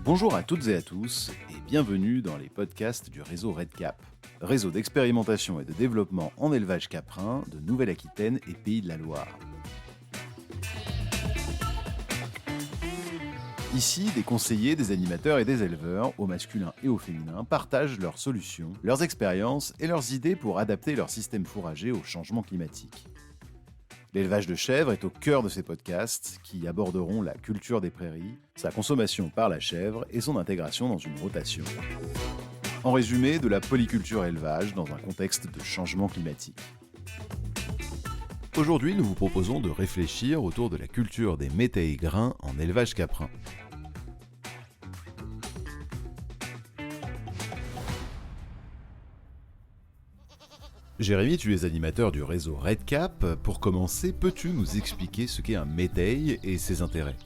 Bonjour à toutes et à tous et bienvenue dans les podcasts du réseau RedCap, réseau d'expérimentation et de développement en élevage caprin de Nouvelle-Aquitaine et Pays de la Loire. Ici, des conseillers, des animateurs et des éleveurs, au masculin et au féminin, partagent leurs solutions, leurs expériences et leurs idées pour adapter leur système fourrager au changement climatique. L'élevage de chèvres est au cœur de ces podcasts qui aborderont la culture des prairies, sa consommation par la chèvre et son intégration dans une rotation. En résumé, de la polyculture élevage dans un contexte de changement climatique. Aujourd'hui, nous vous proposons de réfléchir autour de la culture des métailles grains en élevage caprin. Jérémy, tu es animateur du réseau RedCap. Pour commencer, peux-tu nous expliquer ce qu'est un métail et ses intérêts ?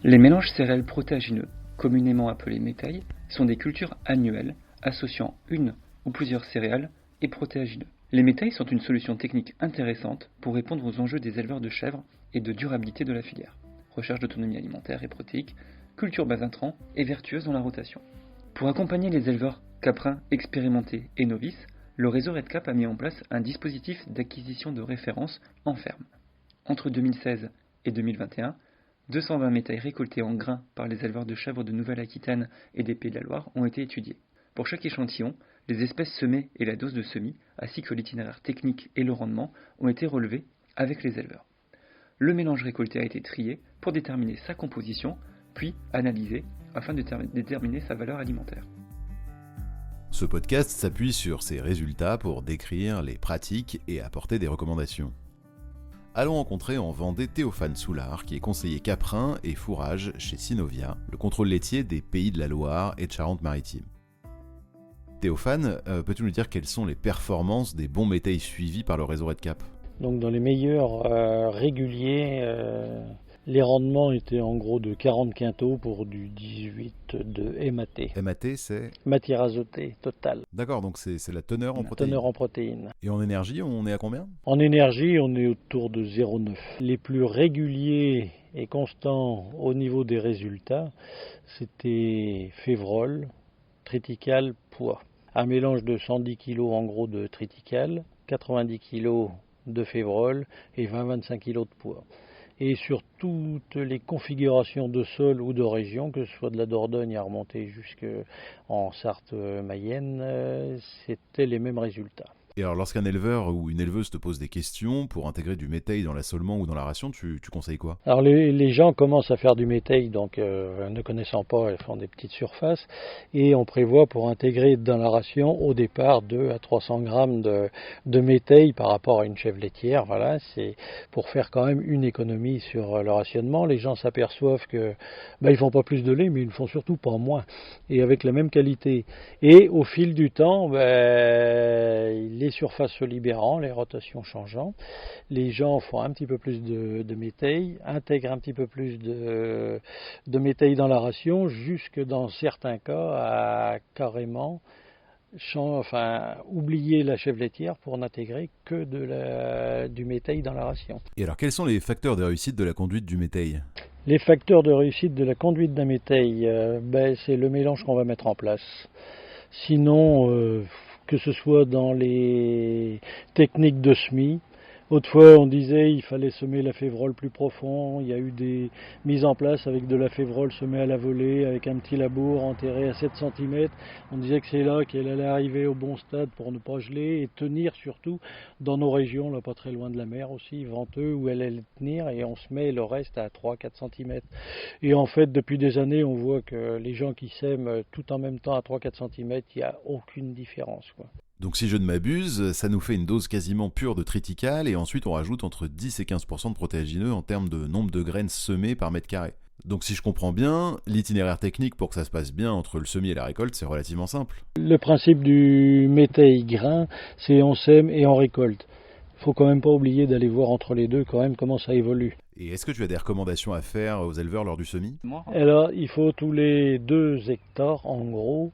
Les mélanges céréales protéagineux, communément appelés métailles, sont des cultures annuelles associant une ou plusieurs céréales et protéagineux. Les métailles sont une solution technique intéressante pour répondre aux enjeux des éleveurs de chèvres et de durabilité de la filière. Recherche d'autonomie alimentaire et protéique, culture bas intrants et vertueuse dans la rotation. Pour accompagner les éleveurs caprins expérimentés et novices, le réseau RedCap a mis en place un dispositif d'acquisition de référence en ferme. Entre 2016 et 2021, 220 métailles récoltées en grains par les éleveurs de chèvres de Nouvelle-Aquitaine et des Pays de la Loire ont été étudiées. Pour chaque échantillon, les espèces semées et la dose de semis, ainsi que l'itinéraire technique et le rendement, ont été relevés avec les éleveurs. Le mélange récolté a été trié pour déterminer sa composition, puis analysé afin de déterminer sa valeur alimentaire. Ce podcast s'appuie sur ces résultats pour décrire les pratiques et apporter des recommandations. Allons rencontrer en Vendée Théophane Soulard, qui est conseiller caprin et fourrage chez Synovia, le contrôle laitier des Pays de la Loire et de Charente-Maritime. Théophane, peux-tu nous dire quelles sont les performances des bons métailles suivis par le réseau RedCap ? Donc dans les meilleurs réguliers, les rendements étaient en gros de 40 quintaux pour du 18 de MAT. MAT, c'est ? Matière azotée totale. D'accord, donc c'est la teneur en La protéines. teneur en protéines. Et en énergie, on est à combien ? En énergie, on est autour de 0,9. Les plus réguliers et constants au niveau des résultats, c'était févrole, triticale, pois. Un mélange de 110 kg en gros de triticale, 90 kg de févrole et 20-25 kg de pois. Et sur toutes les configurations de sol ou de région, que ce soit de la Dordogne à remonter jusqu'en Sarthe-Mayenne, c'était les mêmes résultats. Et alors, lorsqu'un éleveur ou une éleveuse te pose des questions pour intégrer du métail dans l'assolement ou dans la ration, tu conseilles quoi ? Alors les gens commencent à faire du métail, donc ne connaissant pas, ils font des petites surfaces, et on prévoit pour intégrer dans la ration au départ 2 à 300 grammes de métail par rapport à une chèvre laitière. Voilà, c'est pour faire quand même une économie sur le rationnement. Les gens s'aperçoivent que ils font pas plus de lait, mais ils ne font surtout pas moins, et avec la même qualité. Et au fil du temps, les surfaces se libérant, les rotations changeant, les gens font un petit peu plus de métail, intègrent un petit peu plus de métail dans la ration, jusque dans certains cas à carrément oublier la chèvre laitière pour n'intégrer que du métail dans la ration. Et alors, quels sont les facteurs de réussite de la conduite du métail ? Les facteurs de réussite de la conduite d'un métail, c'est le mélange qu'on va mettre en place. Sinon, que ce soit dans les techniques de semis. Autrefois, on disait il fallait semer la févrole plus profond. Il y a eu des mises en place avec de la févrole semée à la volée, avec un petit labour enterré à 7 cm. On disait que c'est là qu'elle allait arriver au bon stade pour ne pas geler et tenir surtout dans nos régions, là pas très loin de la mer aussi, venteux, où elle allait tenir, et on se met le reste à 3-4 cm. Et en fait, depuis des années, on voit que les gens qui sèment tout en même temps à 3-4 cm, il n'y a aucune différence, quoi. Donc si je ne m'abuse, ça nous fait une dose quasiment pure de triticale et ensuite on rajoute entre 10 et 15% de protéagineux en termes de nombre de graines semées par mètre carré. Donc si je comprends bien, l'itinéraire technique pour que ça se passe bien entre le semis et la récolte, c'est relativement simple. Le principe du métail grain, c'est on sème et on récolte. Il ne faut quand même pas oublier d'aller voir entre les deux quand même comment ça évolue. Et est-ce que tu as des recommandations à faire aux éleveurs lors du semis ? Alors il faut tous les 2 hectares en gros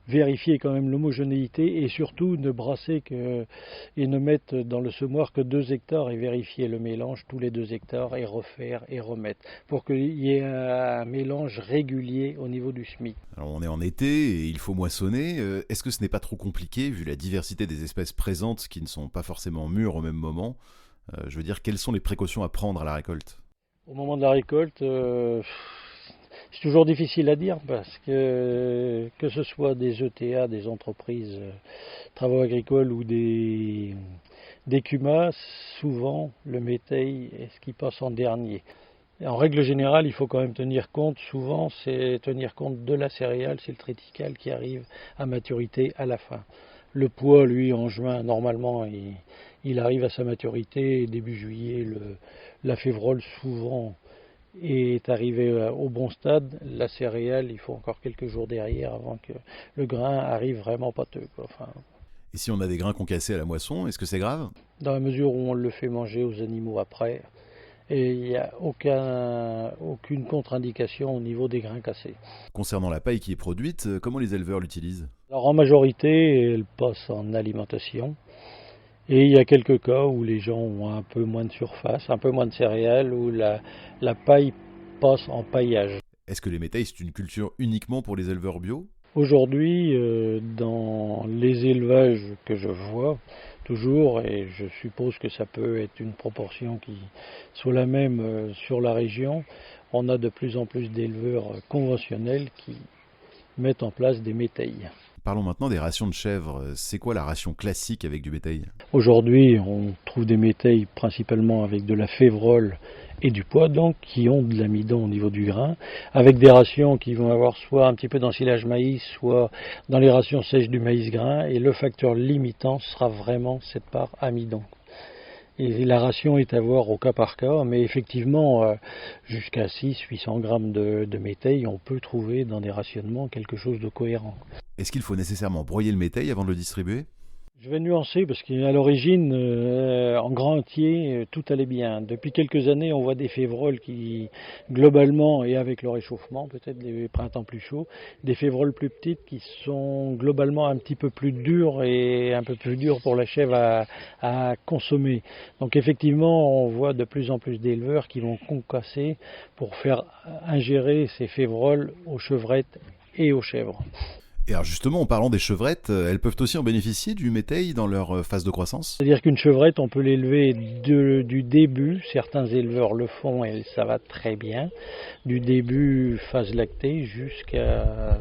vérifier quand même l'homogénéité et surtout ne brasser et ne mettre dans le semoir que 2 hectares et vérifier le mélange tous les 2 hectares et refaire et remettre pour qu'il y ait un mélange régulier au niveau du SMIC. Alors on est en été et il faut moissonner. Est-ce que ce n'est pas trop compliqué vu la diversité des espèces présentes qui ne sont pas forcément mûres au même moment? Je veux dire, quelles sont les précautions à prendre à la récolte? Au moment de la récolte, c'est toujours difficile à dire parce que ce soit des ETA, des entreprises, travaux agricoles ou des CUMA, souvent le métail est ce qui passe en dernier. Et en règle générale, il faut quand même tenir compte, souvent c'est tenir compte de la céréale, c'est le triticale qui arrive à maturité à la fin. Le pois, lui, en juin, normalement, il arrive à sa maturité, début juillet, la févrole, souvent, est arrivé au bon stade. La céréale, il faut encore quelques jours derrière avant que le grain arrive vraiment pâteux, quoi. Enfin, Et si on a des grains concassés à la moisson, est-ce que c'est grave? dans la mesure où on le fait manger aux animaux après, et il n'y a aucune contre-indication au niveau des grains cassés. Concernant la paille qui est produite, comment les éleveurs l'utilisent? Alors en majorité, elle passe en alimentation. Et il y a quelques cas où les gens ont un peu moins de surface, un peu moins de céréales, où la paille passe en paillage. Est-ce que les métailles, c'est une culture uniquement pour les éleveurs bio? Aujourd'hui, dans les élevages que je vois, toujours, et je suppose que ça peut être une proportion qui soit la même sur la région, on a de plus en plus d'éleveurs conventionnels qui mettent en place des métailles. Parlons maintenant des rations de chèvre. C'est quoi la ration classique avec du bétail? Aujourd'hui, on trouve des métailles principalement avec de la févrole et du pois, donc, qui ont de l'amidon au niveau du grain, avec des rations qui vont avoir soit un petit peu d'ensilage maïs, soit dans les rations sèches du maïs grain, et le facteur limitant sera vraiment cette part amidon. Et la ration est à voir au cas par cas, mais effectivement, jusqu'à 600-800 grammes de métail, on peut trouver dans des rationnements quelque chose de cohérent. Est-ce qu'il faut nécessairement broyer le métail avant de le distribuer? Je vais nuancer parce qu'à l'origine, en grand entier, tout allait bien. Depuis quelques années, on voit des févroles qui, globalement, et avec le réchauffement, peut-être des printemps plus chauds, des févroles plus petites qui sont globalement un petit peu plus dures et un peu plus dures pour la chèvre à consommer. Donc effectivement, on voit de plus en plus d'éleveurs qui vont concasser pour faire ingérer ces févroles aux chevrettes et aux chèvres. Et alors justement, en parlant des chevrettes, elles peuvent aussi en bénéficier du métail dans leur phase de croissance? C'est-à-dire qu'une chevrette, on peut l'élever du début, certains éleveurs le font et ça va très bien, du début phase lactée jusqu'à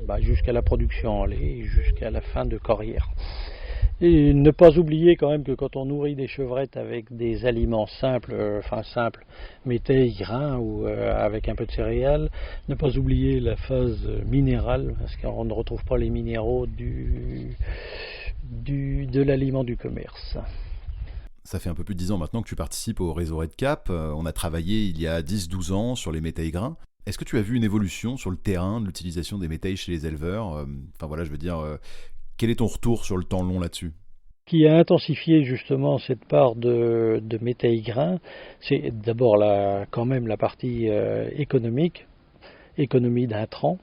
la production en lait, jusqu'à la fin de carrière. Et ne pas oublier quand même que quand on nourrit des chevrettes avec des aliments simples, métail, grains ou avec un peu de céréales, ne pas oublier la phase minérale, parce qu'on ne retrouve pas les minéraux de l'aliment du commerce. Ça fait un peu plus de 10 ans maintenant que tu participes au réseau RedCap. On a travaillé il y a 10-12 ans sur les métails grains. Est-ce que tu as vu une évolution sur le terrain de l'utilisation des métails chez les éleveurs? Enfin voilà, je veux dire, quel est ton retour sur le temps long là-dessus? Qui a intensifié justement cette part de métail grain, c'est d'abord quand même la partie économique, économie d'intrants,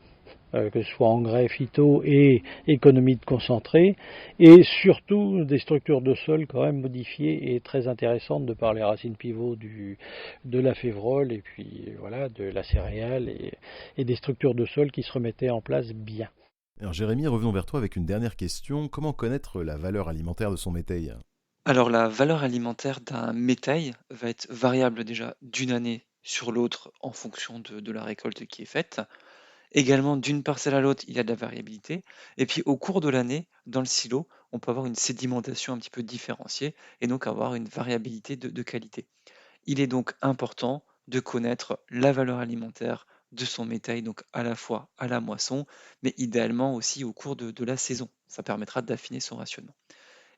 que ce soit engrais phyto et économie de concentré, et surtout des structures de sol quand même modifiées et très intéressantes de par les racines pivots de la févrole et puis voilà de la céréale et des structures de sol qui se remettaient en place bien. Alors Jérémy, revenons vers toi avec une dernière question. Comment connaître la valeur alimentaire de son métail? Alors la valeur alimentaire d'un métail va être variable déjà d'une année sur l'autre en fonction de la récolte qui est faite. Également, d'une parcelle à l'autre, il y a de la variabilité. Et puis au cours de l'année, dans le silo, on peut avoir une sédimentation un petit peu différenciée et donc avoir une variabilité de qualité. Il est donc important de connaître la valeur alimentaire de son bétail, donc à la fois à la moisson, mais idéalement aussi au cours de la saison. Ça permettra d'affiner son rationnement.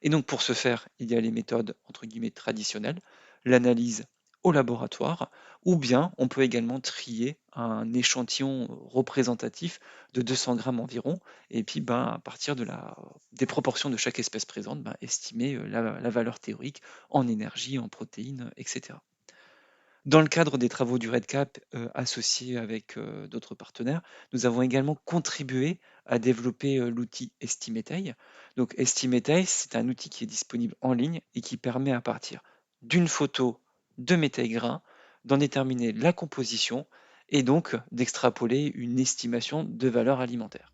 Et donc pour ce faire, il y a les méthodes entre guillemets traditionnelles, l'analyse au laboratoire, ou bien on peut également trier un échantillon représentatif de 200 grammes environ, et puis à partir des proportions de chaque espèce présente, estimer la valeur théorique en énergie, en protéines, etc. Dans le cadre des travaux du REDCap, associés avec d'autres partenaires, nous avons également contribué à développer l'outil Estimetai. Donc Estimetai, c'est un outil qui est disponible en ligne et qui permet à partir d'une photo de métail grain d'en déterminer la composition et donc d'extrapoler une estimation de valeur alimentaire.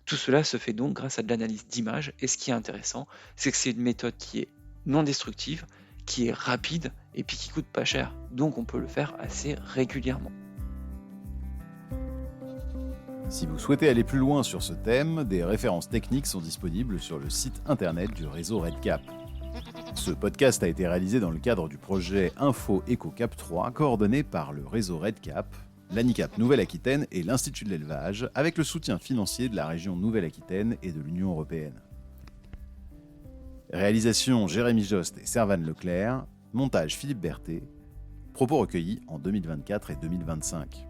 Tout cela se fait donc grâce à de l'analyse d'images et ce qui est intéressant, c'est que c'est une méthode qui est non destructive, qui est rapide et puis qui coûte pas cher. Donc on peut le faire assez régulièrement. Si vous souhaitez aller plus loin sur ce thème, des références techniques sont disponibles sur le site internet du réseau REDCap. Ce podcast a été réalisé dans le cadre du projet Info EcoCap 3, coordonné par le réseau REDCap, l'ANICAP Nouvelle-Aquitaine et l'Institut de l'élevage, avec le soutien financier de la région Nouvelle-Aquitaine et de l'Union européenne. Réalisation Jérémy Jost et Servane Leclerc, montage Philippe Berthet, propos recueillis en 2024 et 2025.